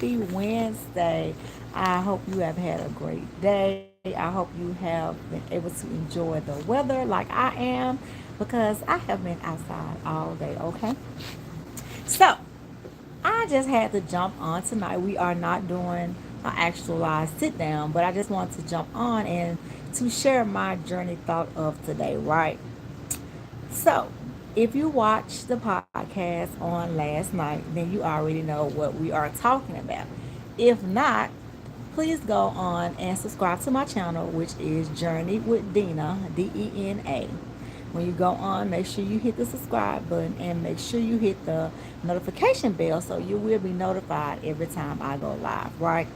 Wednesday. I hope you have had a great day. I hope you have been able to enjoy the weather like I am because I have been outside all day, okay? So, I just had to jump on tonight. We are not doing an actual live sit down, but I just want to jump on and to share my journey thought of today, right? So, if you watched the podcast on last night, then you already know what we are talking about. If not, please go on and subscribe to my channel, which is Journey with Dena, Dena. When you go on, make sure you hit the subscribe button and make sure you hit the notification bell so you will be notified every time I go live, right?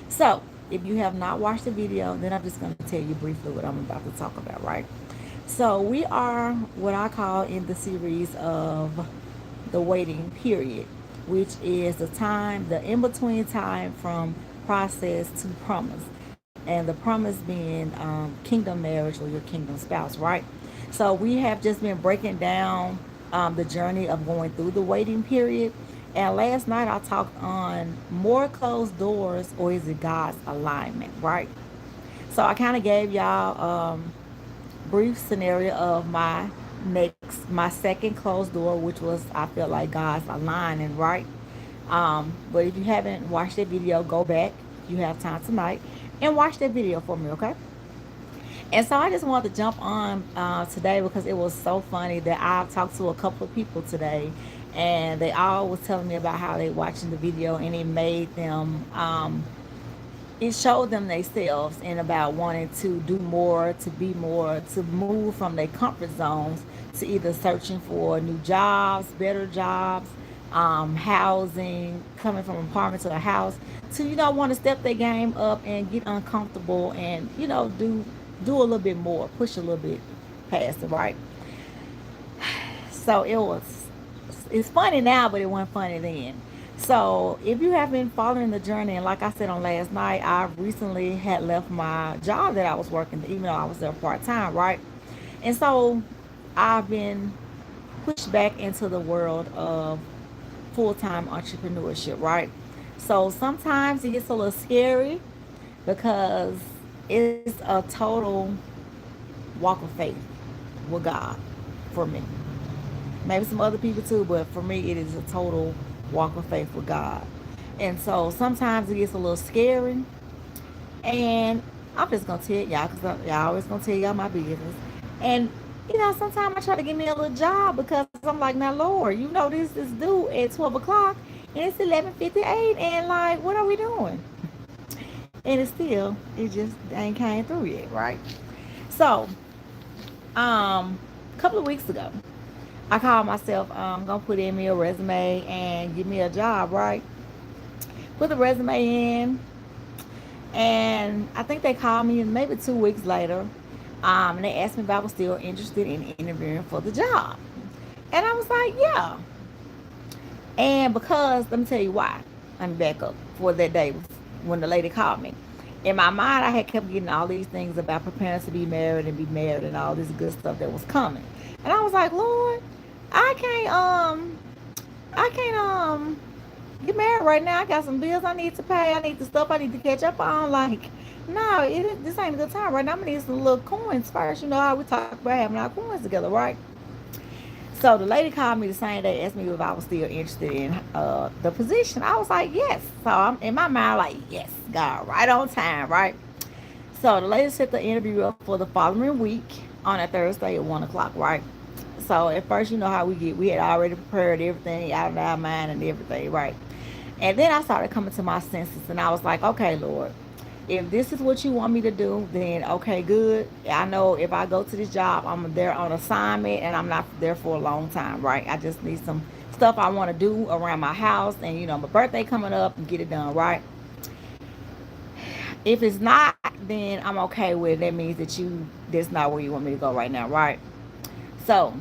So, if you have not watched the video, then I'm just going to tell you briefly what I'm about to talk about, right? So, we are what I call in the series of the waiting period, which is the time, the in between time from process to promise. And the promise being kingdom marriage or your kingdom spouse, right? So we have just been breaking down the journey of going through the waiting period. And last night I talked on more closed doors or is it God's alignment, right? So I kind of gave y'all brief scenario of my second closed door, which was I feel like God's aligning, right? But if you haven't watched that video, go back. You have time tonight and watch that video for me, okay? And so I just wanted to jump on today because it was so funny that I talked to a couple of people today, and they all was telling me about how they watching the video and it made them it showed them themselves and about wanting to do more, to be more, to move from their comfort zones to either searching for new jobs, better jobs, housing, coming from apartment to a house, to want to step their game up and get uncomfortable and do a little bit more, push a little bit past it, right? So it's funny now, but it wasn't funny then. So if you have been following the journey, and like I said on last night, I recently had left my job that I was working, even though I was there part time, right? And so I've been pushed back into the world of full time entrepreneurship, right? So sometimes it gets a little scary because it's a total walk of faith with God for me. Maybe some other people too, but for me, it is a total walk of faith with God. And so sometimes it gets a little scary. And I'm just going to tell y'all, because y'all always going to tell y'all my business. And, sometimes I try to give me a little job because I'm like, now, Lord, this is due at 12 o'clock and it's 11:58. And, like, what are we doing? And it just ain't came through yet, right? So, a couple of weeks ago, I called myself, gonna put in me a resume and give me a job, right? Put the resume in, and I think they called me maybe 2 weeks later, and they asked me if I was still interested in interviewing for the job, and I was like, yeah. And because let me tell you why. Let me back up for that day when the lady called me. In my mind, I had kept getting all these things about preparing to be married, and all this good stuff that was coming. And I was like, Lord, I can't I can't get married right now. I got some bills I need to pay. I need the stuff I need to catch up on. Like, no, this ain't a good time right now. I'm gonna need some little coins first. You know how we talk about having our coins together, right? So the lady called me the same day, asked me if I was still interested in the position. I was like, yes. So I'm in my mind like, yes, God, right on time, right? So the lady set the interview up for the following week on a Thursday at 1 o'clock, right? So at first, you know how we get. We had already prepared everything out of our mind and everything, right? And then I started coming to my senses, and I was like, okay, Lord, if this is what you want me to do, then okay, good. I know if I go to this job, I'm there on assignment, and I'm not there for a long time, right? I just need some stuff I want to do around my house, and my birthday coming up, and get it done, right? If it's not, then I'm okay with it. That means that's not where you want me to go right now, right? So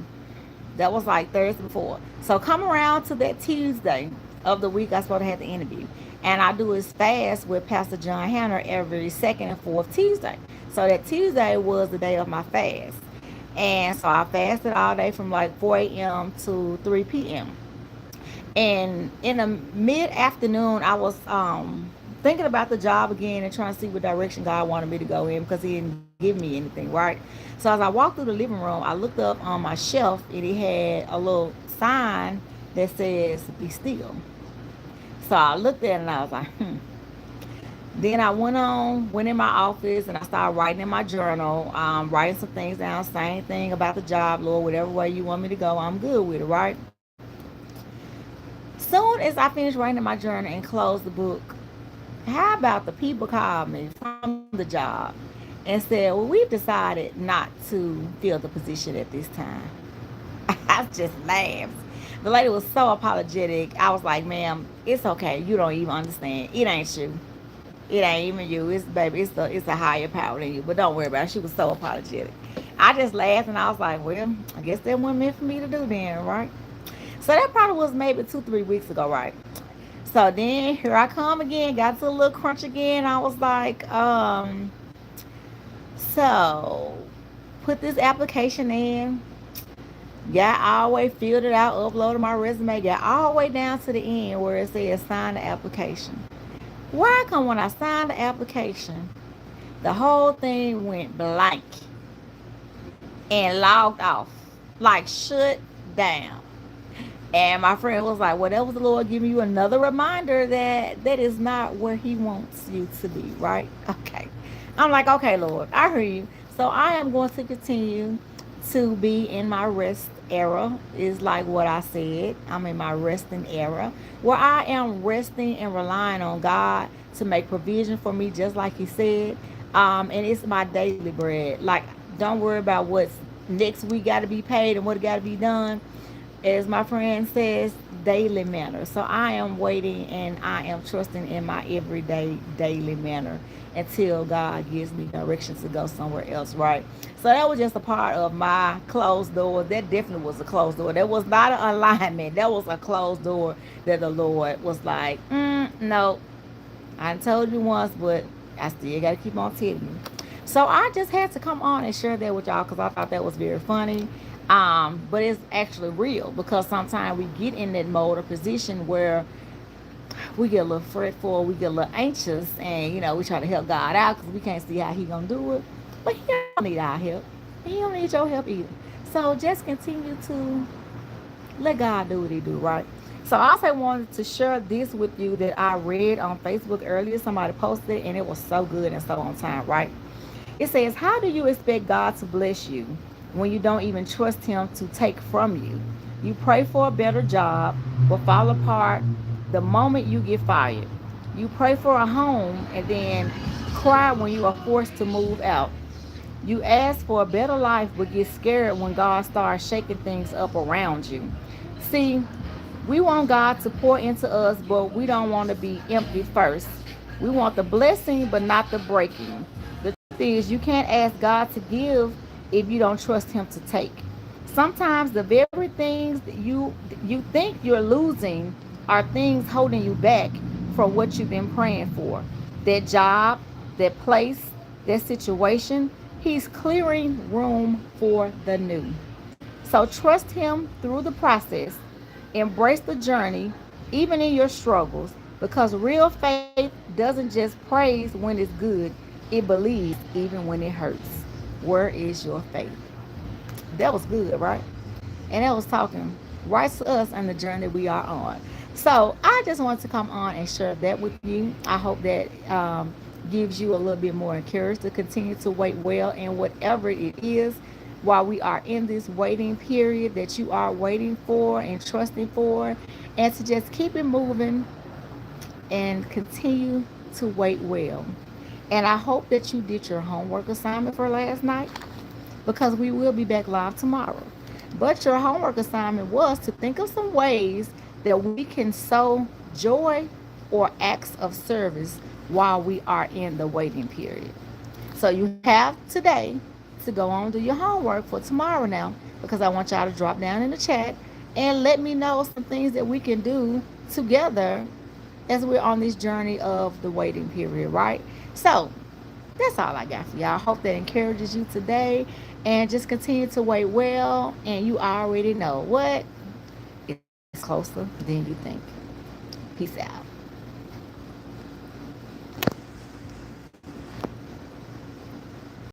that was like Thursday before. So come around to that Tuesday of the week I supposed to have the interview. And I do this fast with Pastor John Hanner every second and fourth Tuesday. So that Tuesday was the day of my fast. And so I fasted all day from like 4 a.m. to 3 p.m. And in the mid afternoon, I was thinking about the job again and trying to see what direction God wanted me to go in because He didn't give me anything, right? So as I walked through the living room, I looked up on my shelf and it had a little sign that says "Be still." So I looked at it and I was like, hmm. Then I went in my office and I started writing in my journal, writing some things down, same thing about the job, Lord, whatever way you want me to go, I'm good with it, right? Soon as I finished writing in my journal and closed the book, how about the people called me from the job and said, well, we've decided not to fill the position at this time. I just laughed. The lady was so apologetic. I was like, ma'am, it's okay. You don't even understand. It ain't you. It ain't even you. It's baby. It's a higher power than you. But don't worry about it. She was so apologetic. I just laughed and I was like, well, I guess that wasn't meant for me to do then, right? So that probably was maybe 2, 3 weeks ago, right? So then here I come again. Got to a little crunch again. I was like, so put this application in. Got all the way filled it out, uploaded my resume, got all the way down to the end where it says sign the application. Why come when I signed the application, the whole thing went blank and logged off, like shut down. And my friend was like, well, that was the Lord giving you another reminder that that is not where He wants you to be, right? Okay. I'm like, okay, Lord, I hear you. So I am going to continue to be in my rest era, is like what I said. I'm in my resting era where I am resting and relying on God to make provision for me, just like He said. And it's my daily bread. Like, don't worry about what's next week got to be paid and what got to be done, as my friend says, daily manner. So I am waiting and I am trusting in my everyday daily manner until God gives me directions to go somewhere else, right? So that was just a part of my closed door. That definitely was a closed door. That was not an alignment. That was a closed door that the Lord was like, no, I told you once, but I still got to keep on telling you. So I just had to come on and share that with y'all because I thought that was very funny. But it's actually real because sometimes we get in that mode or position where we get a little fretful, we get a little anxious, and we try to help God out because we can't see how He gonna do it. But He don't need our help. He don't need your help either. So just continue to let God do what He do, right? So I also wanted to share this with you that I read on Facebook earlier. Somebody posted it and it was so good and so on time, right? It says, how do you expect God to bless you when you don't even trust Him to take from you? You pray for a better job, but fall apart the moment you get fired. You pray for a home and then cry when you are forced to move out. You ask for a better life, but get scared when God starts shaking things up around you. See, we want God to pour into us, but we don't want to be empty first. We want the blessing, but not the breaking. The truth is, you can't ask God to give if you don't trust Him to take. Sometimes the very things that you think you're losing are things holding you back from what you've been praying for. That job, that place, that situation, He's clearing room for the new. So trust Him through the process. Embrace the journey, even in your struggles, because real faith doesn't just praise when it's good, it believes even when it hurts. Where is your faith? That was good, right? And that was talking right to us on the journey we are on. So I just want to come on and share that with you. I hope that gives you a little bit more encouraged to continue to wait well in whatever it is while we are in this waiting period that you are waiting for and trusting for, and to just keep it moving and continue to wait well. And I hope that you did your homework assignment for last night because we will be back live tomorrow. But your homework assignment was to think of some ways that we can sow joy or acts of service while we are in the waiting period. So you have today to go on and do your homework for tomorrow now because I want y'all to drop down in the chat and let me know some things that we can do together as we're on this journey of the waiting period, right? So that's all I got for y'all. Hope that encourages you today. And just continue to wait well. And you already know what? It's closer than you think. Peace out.